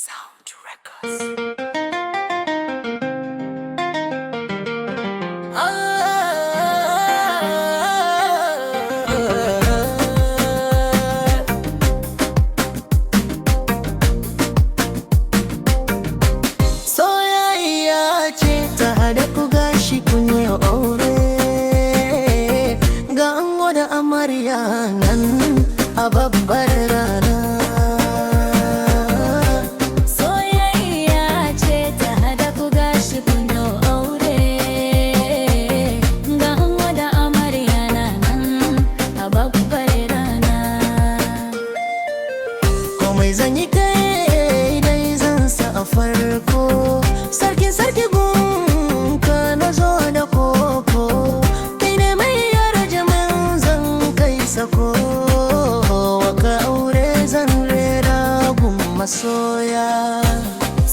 Sound Records. Soyayya ce ta hada ku gashi kun yi aure, ga ango da amarya nan a babbar rana. Soyayya ce ta hada ku gashi kun yi aure, ga ango da amarya nan a babbar rana. Komai zan yi kai dai zan sa a farko, sarki gunka na zo da koko, kai ne mai yarda min zan kai sako, waka aure zan rera gun masoya.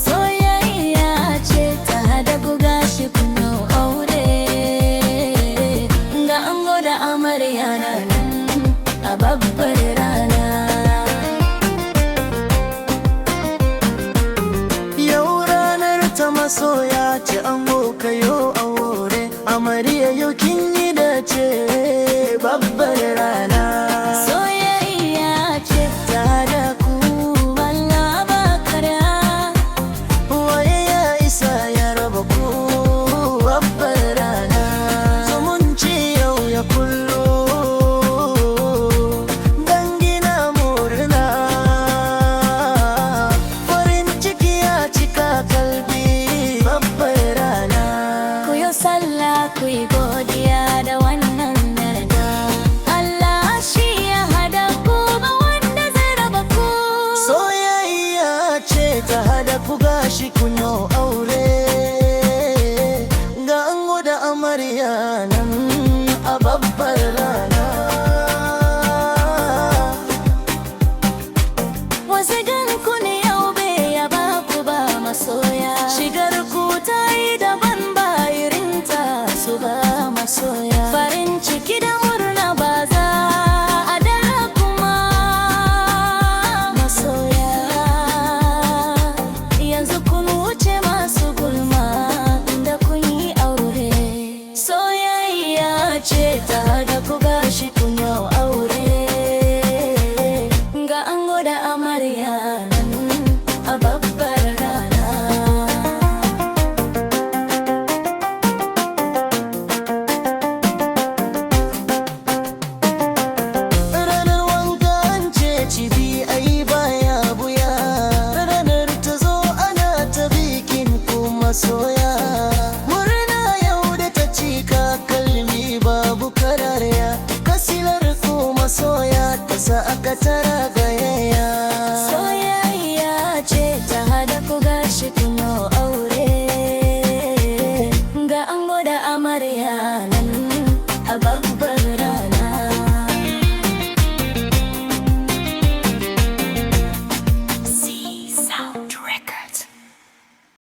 Soyayya ce ta hada ku gashi kun yi aure, ga ango da amarya nan a babbar rana. Yau ranar ta masoya ce ango kayo aure, amarya yau kin yi dace babbar rana. Soyayya ce ta hada ku Allah ba karya. Waye ya isa ya raba ku babbar rana. Zumunci yau ya kullo, dangi na murna, farin ciki ya cika kalbi babbar rana. Ku yi sallah ku yi godiya da wannan yarda. Allah shi ya hada ku ba wanda zai raba ku. Soyayya ce ta hada ku gashi kun yi aure, ga ango da amarya nan a babbar rana. Wasu ku ne yau bai yaba ku ba masoya. Shigar ku ta yi daban ba irin ta su ba masoya.